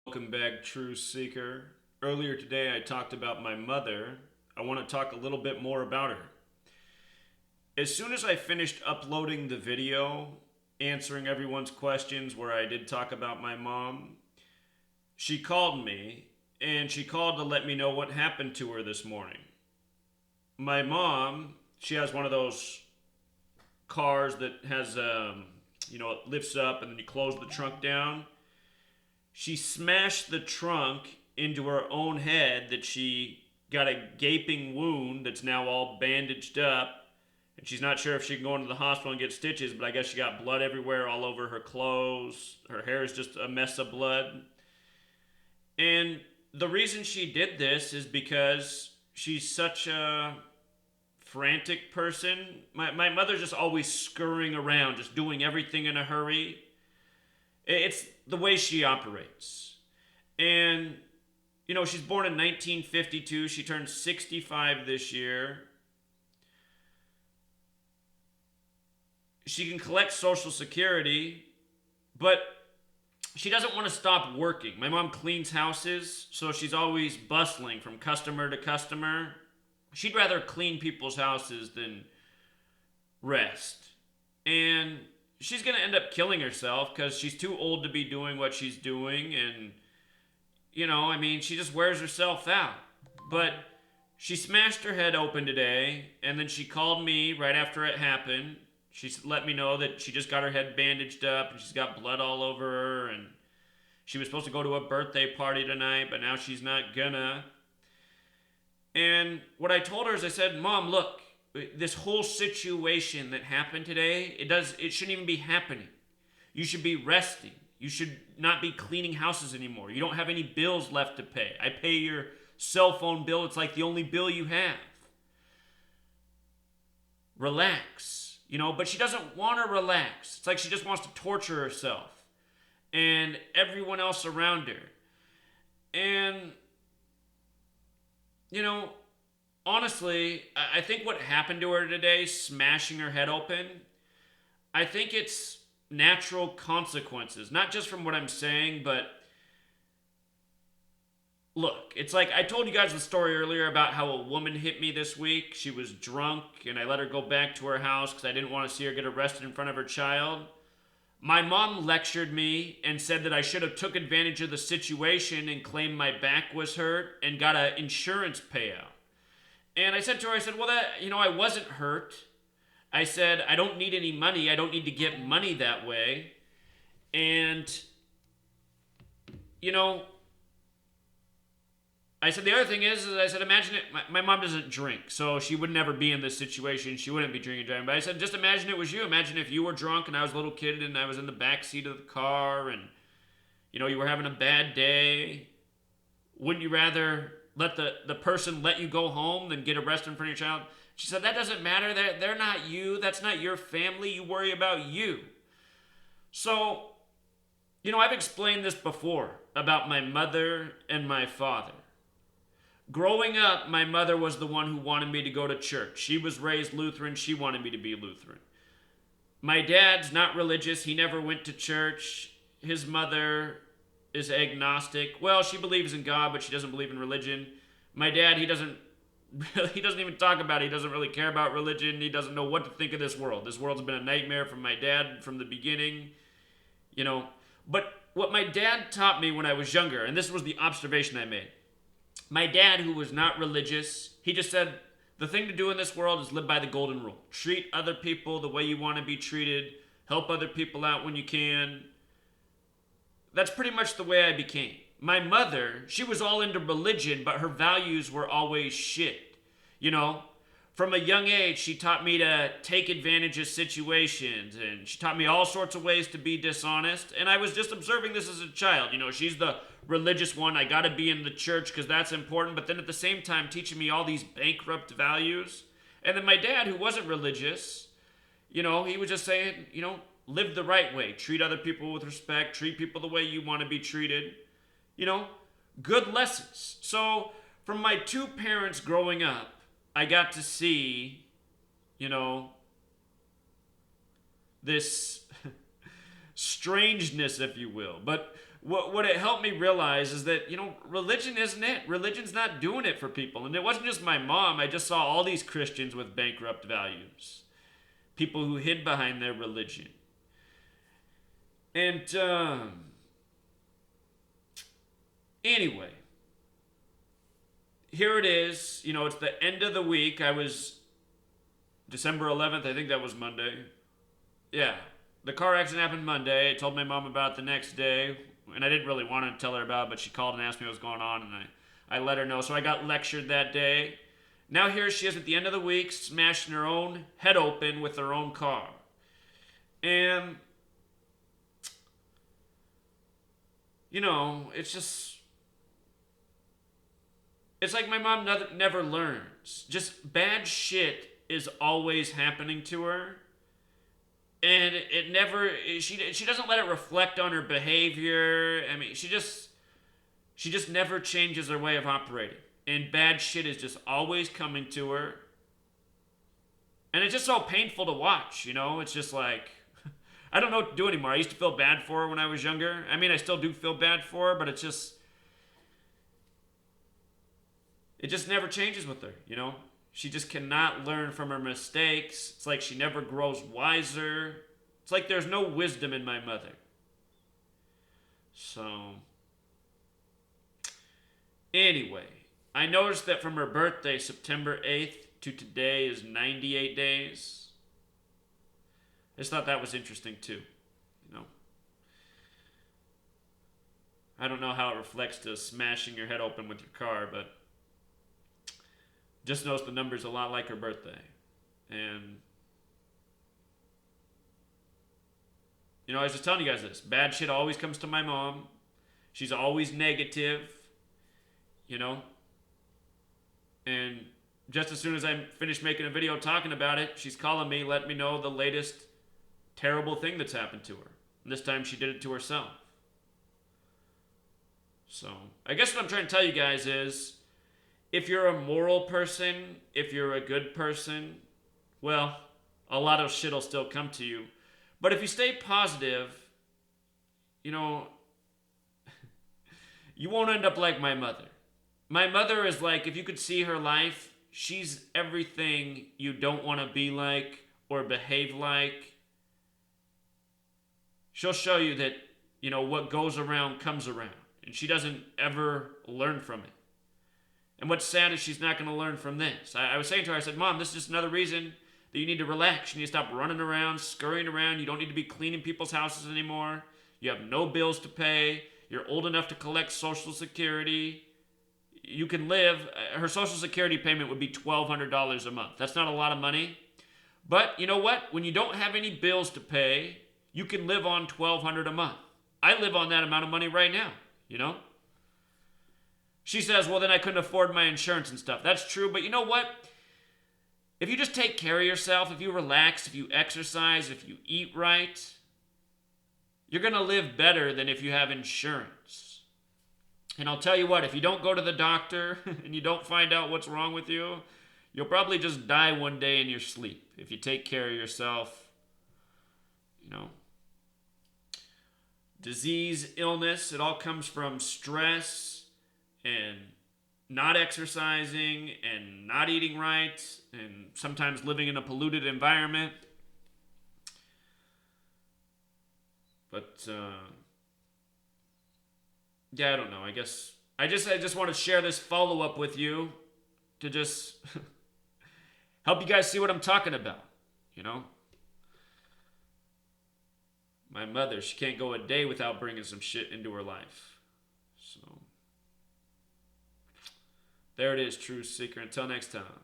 Welcome back, True Seeker. Earlier today, I talked about my mother. I want to talk a little bit more about her. As soon as I finished uploading the video, answering everyone's questions where I did talk about my mom, she called me and she called to let me know what happened to her this morning. My mom, she has one of those cars that has, it lifts up and then you close the trunk down. She smashed the trunk into her own head that she got a gaping wound that's now all bandaged up. And she's not sure if she can go into the hospital and get stitches, but I guess she got blood everywhere, all over her clothes. Her hair is just a mess of blood. And the reason she did this is because she's such a frantic person. My mother's just always scurrying around, just doing everything in a hurry. It's the way she operates. And, she's born in 1952. She turned 65 this year. She can collect Social Security, but she doesn't want to stop working. My mom cleans houses, so she's always bustling from customer to customer. She'd rather clean people's houses than rest. And she's going to end up killing herself because she's too old to be doing what she's doing. And, she just wears herself out. But she smashed her head open today, and then she called me right after it happened. She let me know that she just got her head bandaged up and she's got blood all over her. And she was supposed to go to a birthday party tonight, but now she's not gonna. And what I told her is I said, Mom, look, this whole situation that happened today, it shouldn't even be happening. You should be resting. You should not be cleaning houses anymore. You don't have any bills left to pay. I pay your cell phone bill. It's like the only bill you have. Relax. But she doesn't want to relax. It's like she just wants to torture herself and everyone else around her. And, honestly, I think what happened to her today, smashing her head open, I think it's natural consequences. Not just from what I'm saying, but look, it's like I told you guys the story earlier about how a woman hit me this week. She was drunk, and I let her go back to her house because I didn't want to see her get arrested in front of her child. My mom lectured me and said that I should have took advantage of the situation and claimed my back was hurt and got an insurance payout. And I said to her, well, I wasn't hurt. I said, I don't need any money. I don't need to get money that way. And, I said, the other thing is I said, imagine it. My mom doesn't drink, so she would never be in this situation. She wouldn't be drinking and driving. But I said, just imagine it was you. Imagine if you were drunk and I was a little kid and I was in the back seat of the car and, you were having a bad day. Wouldn't you rather let the person let you go home than get arrested in front of your child? She said, that doesn't matter. They're not you. That's not your family. You worry about you. So, I've explained this before about my mother and my father. Growing up, my mother was the one who wanted me to go to church. She was raised Lutheran. She wanted me to be Lutheran. My dad's not religious. He never went to church. His mother is agnostic. Well, she believes in God, but she doesn't believe in religion. My dad, he doesn't even talk about it. He doesn't really care about religion. He doesn't know what to think of this world. This world's been a nightmare for my dad from the beginning. But what my dad taught me when I was younger, and this was the observation I made. My dad, who was not religious, he just said, the thing to do in this world is live by the golden rule. Treat other people the way you want to be treated. Help other people out when you can. That's pretty much the way I became. My mother, she was all into religion, but her values were always shit. From a young age, she taught me to take advantage of situations, and she taught me all sorts of ways to be dishonest, and I was just observing this as a child. She's the religious one. I gotta be in the church because that's important, but then at the same time teaching me all these bankrupt values. And then my dad, who wasn't religious, he was just saying, live the right way. Treat other people with respect. Treat people the way you want to be treated. Good lessons. So from my two parents growing up, I got to see, this strangeness, if you will. But what it helped me realize is that, religion isn't it. Religion's not doing it for people. And it wasn't just my mom. I just saw all these Christians with bankrupt values. People who hid behind their religion. And, anyway. Here it is. It's the end of the week. I was December 11th. I think that was Monday. Yeah. The car accident happened Monday. I told my mom about it the next day. And I didn't really want to tell her about it, but she called and asked me what was going on, and I let her know. So I got lectured that day. Now here she is at the end of the week, smashing her own head open with her own car. And, it's just... It's like my mom never learns. Just bad shit is always happening to her. And it never, she doesn't let it reflect on her behavior. I mean, she just never changes her way of operating. And bad shit is just always coming to her. And it's just so painful to watch, It's just like, I don't know what to do anymore. I used to feel bad for her when I was younger. I mean, I still do feel bad for her, but it just never changes with her, She just cannot learn from her mistakes. It's like she never grows wiser. It's like there's no wisdom in my mother. So, anyway, I noticed that from her birthday, September 8th, to today is 98 days. I just thought that was interesting too, I don't know how it reflects to smashing your head open with your car, but just noticed the number's a lot like her birthday. And, I was just telling you guys this. Bad shit always comes to my mom. She's always negative, And just as soon as I finish making a video talking about it, she's calling me, letting me know the latest terrible thing that's happened to her. And this time she did it to herself. So, I guess what I'm trying to tell you guys is, if you're a moral person, if you're a good person, well, a lot of shit will still come to you. But if you stay positive, you won't end up like my mother. My mother is like, if you could see her life, she's everything you don't want to be like or behave like. She'll show you that, what goes around comes around. And she doesn't ever learn from it. And what's sad is she's not going to learn from this. I was saying to her, I said, Mom, this is just another reason that you need to relax. You need to stop running around, scurrying around. You don't need to be cleaning people's houses anymore. You have no bills to pay. You're old enough to collect Social Security. You can live. Her Social Security payment would be $1,200 a month. That's not a lot of money. But you know what? When you don't have any bills to pay, you can live on $1,200 a month. I live on that amount of money right now, She says, well, then I couldn't afford my insurance and stuff. That's true, but you know what? If you just take care of yourself, if you relax, if you exercise, if you eat right, you're going to live better than if you have insurance. And I'll tell you what, if you don't go to the doctor and you don't find out what's wrong with you, you'll probably just die one day in your sleep if you take care of yourself, Disease, illness, it all comes from stress and not exercising and not eating right and sometimes living in a polluted environment. But, yeah, I don't know. I guess I just want to share this follow-up with you to just help you guys see what I'm talking about, My mother, she can't go a day without bringing some shit into her life. So, there it is, True Seeker. Until next time.